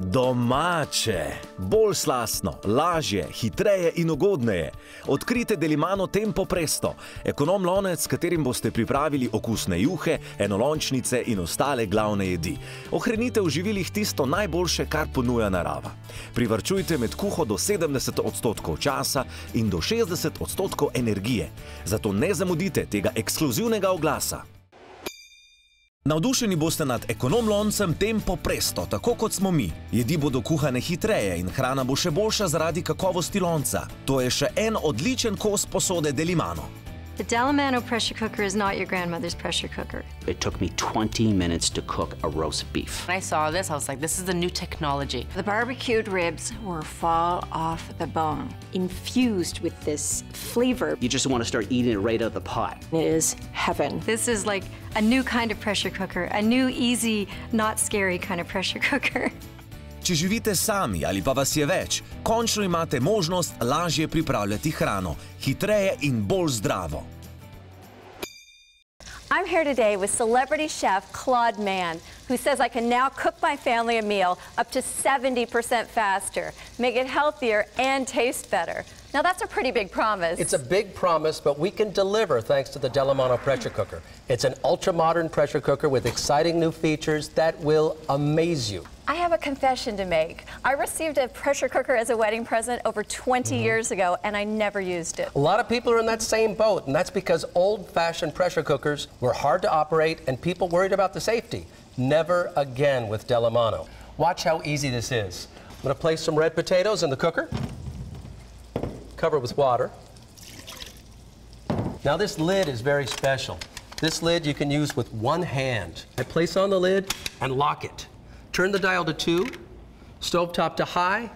Domače, bolj slastno, lažje, hitreje in ugodneje. Odkrite Delimano Tempo Presto, ekonom lonec, s katerim boste pripravili okusne juhe, enolončnice in ostale glavne jedi. Ohranite v živilih tisto najboljše, kar ponuja narava. Privarčujte med kuho do 70% časa in do 60% energije. Zato ne zamudite tega ekskluzivnega oglasa. Navdušeni boste nad ekonom loncem Tempo Presto, tako kot smo mi. Jedi bodo kuhane hitreje in hrana bo še boljša zaradi kakovosti lonca. To je še en odličen kos posode Delimano. The Delimano pressure cooker is not your grandmother's pressure cooker. It took me 20 minutes to cook a roast beef. When I saw this, I was like, this is the new technology. The barbecued ribs will fall off the bone, infused with this flavor. You just want to start eating it right out of the pot. It is heaven. This is like a new kind of pressure cooker, a new, easy, not scary kind of pressure cooker. Če živite sami ali pa vas je več, končno imate možnost lažje pripravljati hrano, hitreje in bolj zdravo. I'm here today with celebrity chef Claude Mann, who says I can now cook my family a meal up to 70% faster, make it healthier and taste better. Now that's a pretty big promise. It's a big promise, but we can deliver thanks to the Delimano pressure cooker. It's an ultra-modern pressure cooker with exciting new features that will amaze you. I have a confession to make. I received a pressure cooker as a wedding present over 20 years ago, and I never used it. A lot of people are in that same boat, and that's because old-fashioned pressure cookers were hard to operate and people worried about the safety. Never again with Delimano. Watch how easy this is. I'm going to place some red potatoes in the cooker. Cover with water. Now this lid is very special. This lid you can use with one hand. I place on the lid and lock it. Turn the dial to 2, stovetop to high,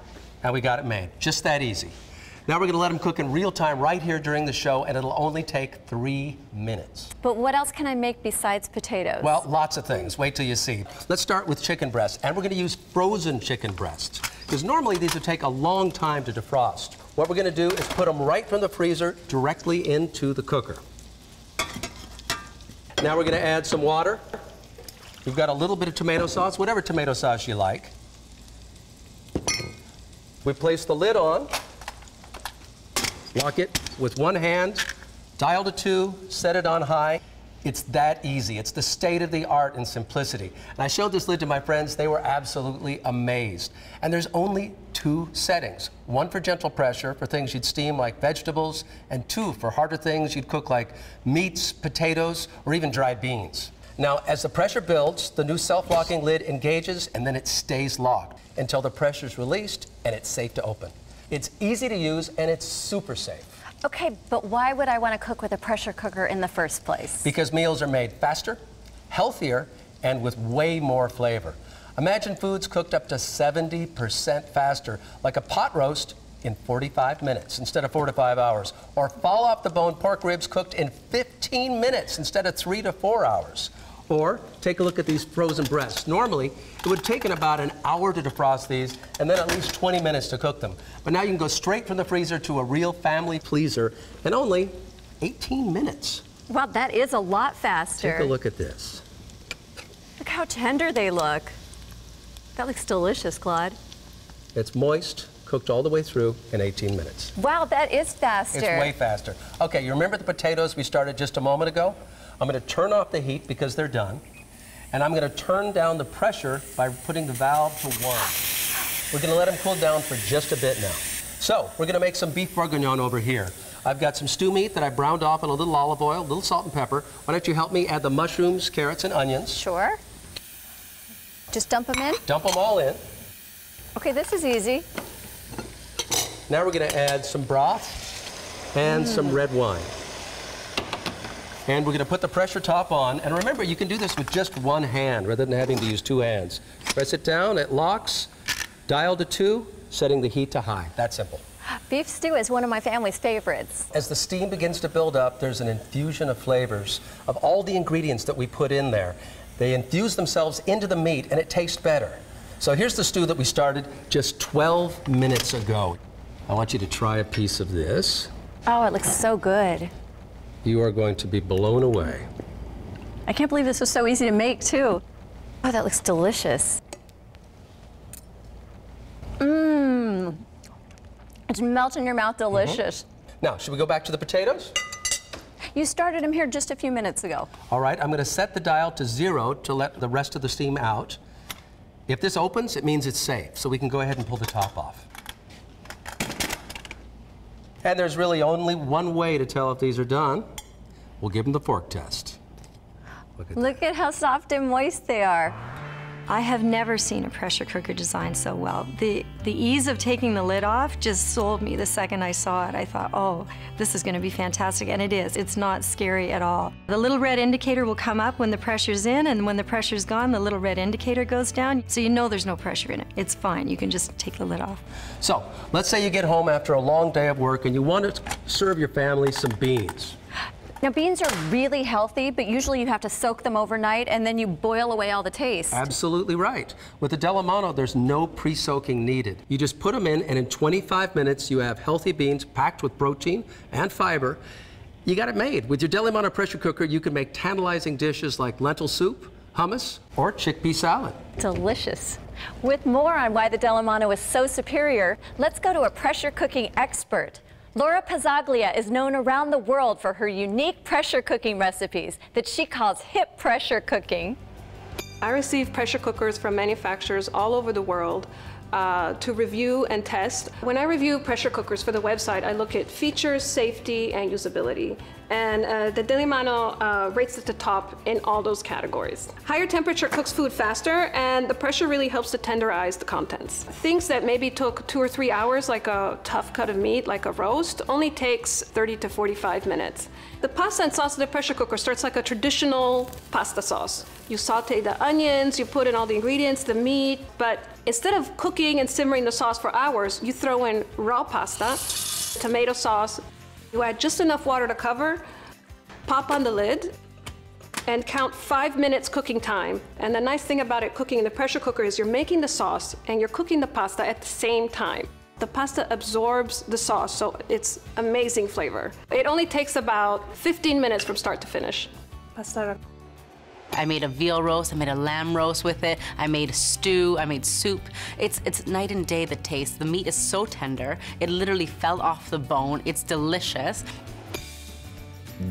and we got it made. Just that easy. Now we're going to let them cook in real time right here during the show, and it'll only take 3 minutes. But what else can I make besides potatoes? Well, lots of things. Wait till you see. Let's start with chicken breasts, and we're going to use frozen chicken breasts, because normally these would take a long time to defrost. What we're going to do is put them right from the freezer directly into the cooker. Now we're going to add some water. We've got a little bit of tomato sauce, whatever tomato sauce you like. We place the lid on, lock it with one hand, dial to 2, set it on high. It's that easy. It's the state of the art in simplicity. And I showed this lid to my friends. They were absolutely amazed. And there's only 2 settings. 1 for gentle pressure, for things you'd steam like vegetables, and 2 for harder things you'd cook like meats, potatoes, or even dried beans. Now, as the pressure builds, the new self-locking lid engages, and then it stays locked until the pressure's released and it's safe to open. It's easy to use, and it's super safe. Okay, but why would I want to cook with a pressure cooker in the first place? Because meals are made faster, healthier, and with way more flavor. Imagine foods cooked up to 70% faster, like a pot roast in 45 minutes instead of 4 to 5 hours, or fall-off-the-bone pork ribs cooked in 15 minutes instead of 3 to 4 hours. Or take a look at these frozen breasts. Normally, it would have taken about an hour to defrost these and then at least 20 minutes to cook them. But now you can go straight from the freezer to a real family pleaser in only 18 minutes. Well, that is a lot faster. Take a look at this. Look how tender they look. That looks delicious, Claude. It's moist, cooked all the way through in 18 minutes. Wow, that is faster. It's way faster. Okay, you remember the potatoes we started just a moment ago? I'm going to turn off the heat because they're done. And I'm going to turn down the pressure by putting the valve to 1. We're going to let them cool down for just a bit now. So, we're going to make some beef bourguignon over here. I've got some stew meat that I browned off in a little olive oil, a little salt and pepper. Why don't you help me add the mushrooms, carrots, and onions? Sure. Just dump them in? Dump them all in. Okay, this is easy. Now we're going to add some broth and some red wine. And we're going to put the pressure top on. And remember, you can do this with just one hand rather than having to use 2 hands. Press it down, it locks, dial to 2, setting the heat to high. That simple. Beef stew is one of my family's favorites. As the steam begins to build up, there's an infusion of flavors of all the ingredients that we put in there. They infuse themselves into the meat, and it tastes better. So here's the stew that we started just 12 minutes ago. I want you to try a piece of this. Oh, it looks so good. You are going to be blown away. I can't believe this was so easy to make, too. Oh, that looks delicious. It's melt in your mouth, delicious. Now, should we go back to the potatoes? You started them here just a few minutes ago. All right, I'm going to set the dial to 0 to let the rest of the steam out. If this opens, it means it's safe, so we can go ahead and pull the top off. And there's really only one way to tell if these are done. We'll give them the fork test. Look at how soft and moist they are. I have never seen a pressure cooker designed so well. The ease of taking the lid off just sold me the second I saw it. I thought, oh, this is going to be fantastic, and it is. It's not scary at all. The little red indicator will come up when the pressure's in, and when the pressure's gone, the little red indicator goes down, so you know there's no pressure in it. It's fine. You can just take the lid off. So, let's say you get home after a long day of work and you want to serve your family some beans. Now, beans are really healthy, but usually you have to soak them overnight and then you boil away all the taste. Absolutely right. With the Delimano, there's no pre-soaking needed. You just put them in, and in 25 minutes, you have healthy beans packed with protein and fiber. You got it made. With your Delimano pressure cooker, you can make tantalizing dishes like lentil soup, hummus, or chickpea salad. Delicious. With more on why the Delimano is so superior, let's go to a pressure cooking expert. Laura Pazzaglia is known around the world for her unique pressure cooking recipes that she calls hip pressure cooking. I receive pressure cookers from manufacturers all over the world to review and test. When I review pressure cookers for the website, I look at features, safety, and usability. And the Delimano rates at the top in all those categories. Higher temperature cooks food faster, and the pressure really helps to tenderize the contents. Things that maybe took 2 or 3 hours, like a tough cut of meat, like a roast, only takes 30 to 45 minutes. The pasta and sauce of the pressure cooker starts like a traditional pasta sauce. You saute the onions, you put in all the ingredients, the meat, but instead of cooking and simmering the sauce for hours, you throw in raw pasta, tomato sauce. You add just enough water to cover, pop on the lid, and count 5 minutes cooking time. And the nice thing about it cooking in the pressure cooker is you're making the sauce and you're cooking the pasta at the same time. The pasta absorbs the sauce, so it's amazing flavor. It only takes about 15 minutes from start to finish. Pasta. I made a veal roast, I made a lamb roast with it, I made a stew, I made soup. It's night and day, the taste. The meat is so tender, it literally fell off the bone. It's delicious.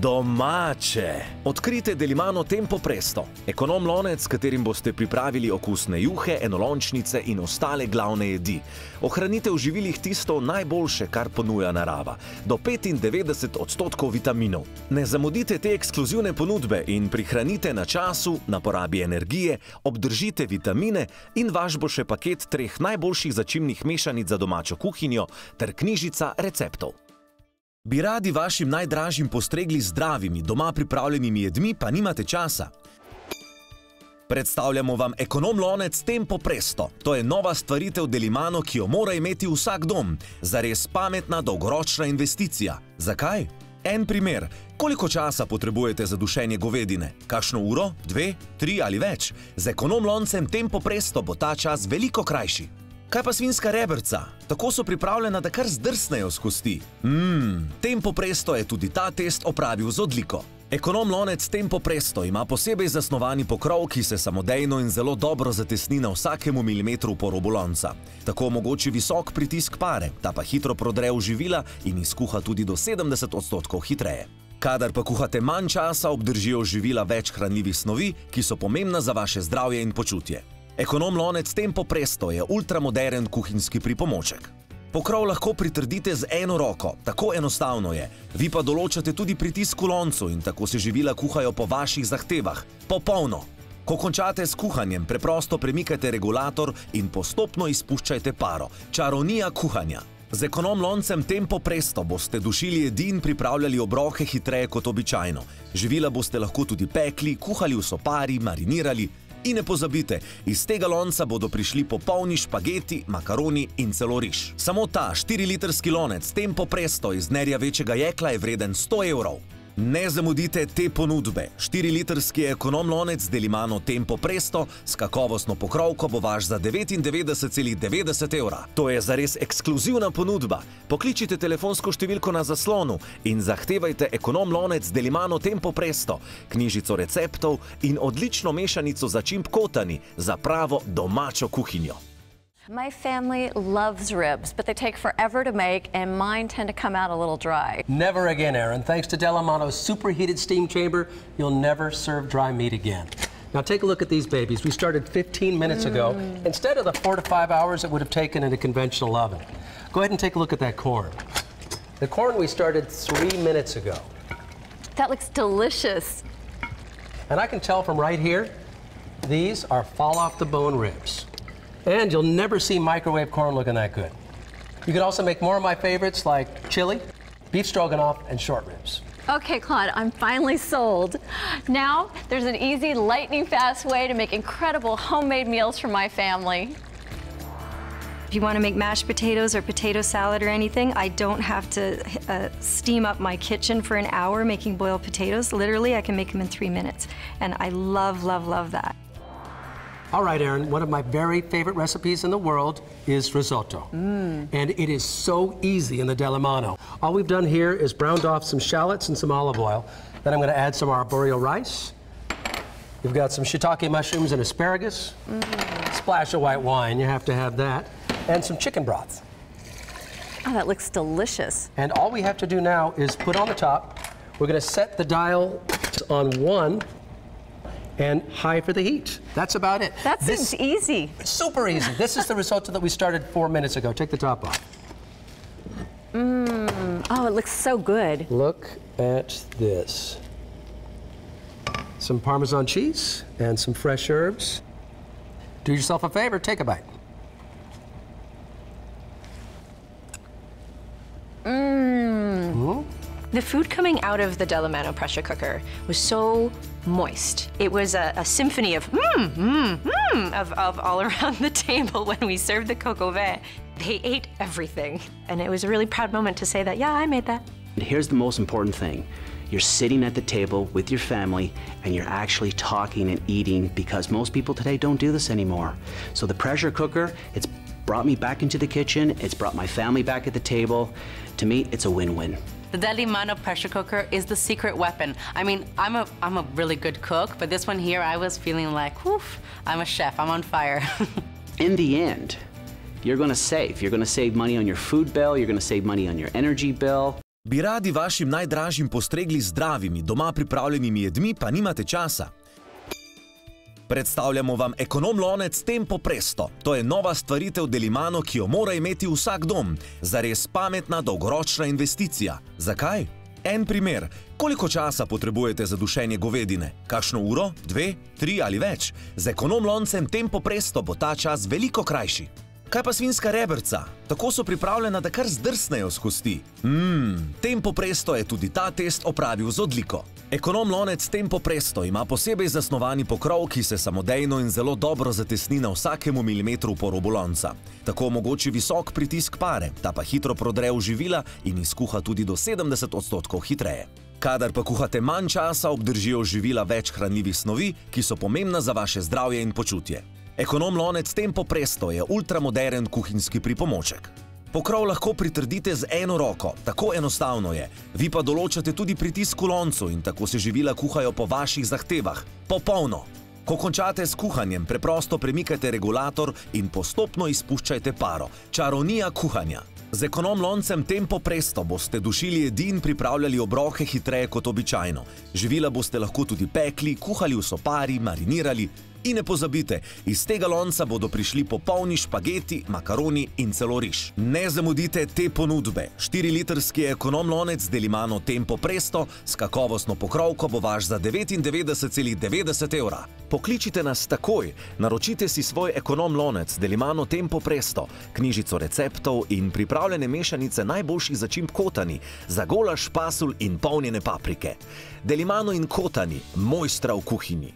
Domače! Odkrite Delimano Tempo Presto, ekonom lonec, s katerim boste pripravili okusne juhe, enolončnice in ostale glavne jedi. Ohranite v živilih tisto najboljše, kar ponuja narava, do 95% vitaminov. Ne zamudite te ekskluzivne ponudbe in prihranite na času, na porabi energije, obdržite vitamine in vaš bo še paket 3 najboljših začimnih mešanic za domačo kuhinjo ter knjižica receptov. Bi radi vašim najdražjim postregli z zdravimi, doma pripravljenimi jedmi, pa nimate časa? Predstavljamo vam ekonom lonec Tempo Presto. To je nova stvaritev Delimano, ki jo mora imeti vsak dom. Zares pametna, dolgoročna investicija. Zakaj? En primer. Koliko časa potrebujete za dušenje govedine? Kakšno uro, 2, 3 ali več? Z ekonom loncem Tempo Presto bo ta čas veliko krajši. Kaj pa svinjska rebrca? Tako so pripravljena, da kar zdrsnejo s kosti. Tempo Presto je tudi ta test opravil z odliko. Ekonom lonec Tempo Presto ima posebej zasnovani pokrov, ki se samodejno in zelo dobro zatesni na vsakemu milimetru po robu lonca. Tako omogoči visok pritisk pare, ta pa hitro prodre v živila in izkuha tudi do 70% hitreje. Kadar pa kuhate manj časa, obdržijo živila več hranljivih snovi, ki so pomembna za vaše zdravje in počutje. Ekonom lonec Tempo Presto je ultramoderen kuhinjski pripomoček. Pokrov lahko pritrdite z eno roko, tako enostavno je. Vi pa določate tudi pritisk v loncu in tako se živila kuhajo po vaših zahtevah. Popolno! Ko končate s kuhanjem, preprosto premikajte regulator in postopno izpuščajte paro. Čarovnija kuhanja. Z ekonom loncem Tempo Presto boste dušili jedi in pripravljali obroke hitreje kot običajno. Živila boste lahko tudi pekli, kuhali v sopari, marinirali. In ne pozabite, iz tega lonca bodo prišli popolni špageti, makaroni in celo riž. Samo ta 4-litrski lonec Tempo Presto iz nerjavečega jekla je vreden 100 evrov. Ne zamudite te ponudbe. 4-litrski ekonom lonec Delimano Tempo Presto s kakovostno pokrovko bo vaš za 99,90 evra. To je zares ekskluzivna ponudba. Pokličite telefonsko številko na zaslonu in zahtevajte ekonom lonec Delimano Tempo Presto, knjižico receptov in odlično mešanico začimb Kotanyi za pravo domačo kuhinjo. My family loves ribs, but they take forever to make, and mine tend to come out a little dry. Never again, Aaron. Thanks to Delimano's superheated steam chamber, you'll never serve dry meat again. Now take a look at these babies. We started 15 minutes ago, instead of the 4 to 5 hours it would have taken in a conventional oven. Go ahead and take a look at that corn. The corn we started 3 minutes ago. That looks delicious. And I can tell from right here, these are fall-off-the-bone ribs. And you'll never see microwave corn looking that good. You could also make more of my favorites like chili, beef stroganoff, and short ribs. Okay, Claude, I'm finally sold. Now, there's an easy, lightning-fast way to make incredible homemade meals for my family. If you want to make mashed potatoes or potato salad or anything, I don't have to steam up my kitchen for an hour making boiled potatoes. Literally, I can make them in 3 minutes. And I love, love, love that. All right, Aaron, one of my very favorite recipes in the world is risotto. And it is so easy in the Delimano. All we've done here is browned off some shallots and some olive oil. Then I'm going to add some arboreal rice. We've got some shiitake mushrooms and asparagus. Splash of white wine, you have to have that. And some chicken broth. Oh, that looks delicious. And all we have to do now is put on the top. We're going to set the dial on 1 and high for the heat. That's about it. That seems easy. Super easy. This is the risotto that we started 4 minutes ago. Take the top off. Oh, it looks so good. Look at this. Some Parmesan cheese and some fresh herbs. Do yourself a favor, take a bite. The food coming out of the Delimano pressure cooker was so moist. It was a symphony of of all around the table when we served the coq au vin. They ate everything, and it was a really proud moment to say that, yeah, I made that. And here's the most important thing. You're sitting at the table with your family and you're actually talking and eating, because most people today don't do this anymore. So the pressure cooker, it's brought me back into the kitchen, it's brought my family back at the table. To me, it's a win-win. The Delimano pressure cooker is the secret weapon. I mean, I'm a really good cook, but this one here, I was feeling like, woof, I'm a chef, I'm on fire. In the end, you're gonna save. You're gonna save money on your food bill, you're gonna save money on your energy bill. Bi radi vašim najdražjim postregli z zdravimi, doma pripravljenimi jedmi, pa nimate časa? Predstavljamo vam Ekonom lonec Tempo Presto. To je nova stvaritev Delimano, ki jo mora imeti vsak dom. Zares pametna, dolgoročna investicija. Zakaj? En primer. Koliko časa potrebujete za dušenje govedine? Kakšno uro? 2, 3 ali več? Z Ekonom loncem Tempo Presto bo ta čas veliko krajši. Kaj pa svinjska rebrca? Tako so pripravljena, da kar zdrsnejo s kosti. Tempo Presto je tudi ta test opravil z odliko. Ekonom lonec Tempo Presto ima posebej zasnovani pokrov, ki se samodejno in zelo dobro zatesni na vsakemu milimetru po robu lonca. Tako omogoči visok pritisk pare, ta pa hitro prodre v živila in izkuha tudi do 70% hitreje. Kadar pa kuhate manj časa, obdržijo živila več hranljivih snovi, ki so pomembna za vaše zdravje in počutje. Ekonom lonec Tempo Presto je ultramoderen kuhinjski pripomoček. Pokrov lahko pritrdite z eno roko, tako enostavno je. Vi pa določate tudi pritisk v loncu in tako se živila kuhajo po vaših zahtevah. Popolno! Ko končate s kuhanjem, preprosto premikajte regulator in postopno izpuščajte paro. Čarovnija kuhanja. Z Ekonom loncem Tempo Presto boste dušili jedi in pripravljali obroke hitreje kot običajno. Živila boste lahko tudi pekli, kuhali v sopari, marinirali. In ne pozabite, iz tega lonca bodo prišli popolni špageti, makaroni in celo riž. Ne zamudite te ponudbe. 4-litrski Ekonom lonec Delimano Tempo Presto s kakovostno pokrovko bo vaš za 99,90 €. Pokličite nas takoj, naročite si svoj Ekonom lonec Delimano Tempo Presto, knjižico receptov in pripravljene mešanice najboljših začimb Kotanyi, za golaž, pasulj in polnjene paprike. Delimano in Kotanyi, mojstra v kuhinji.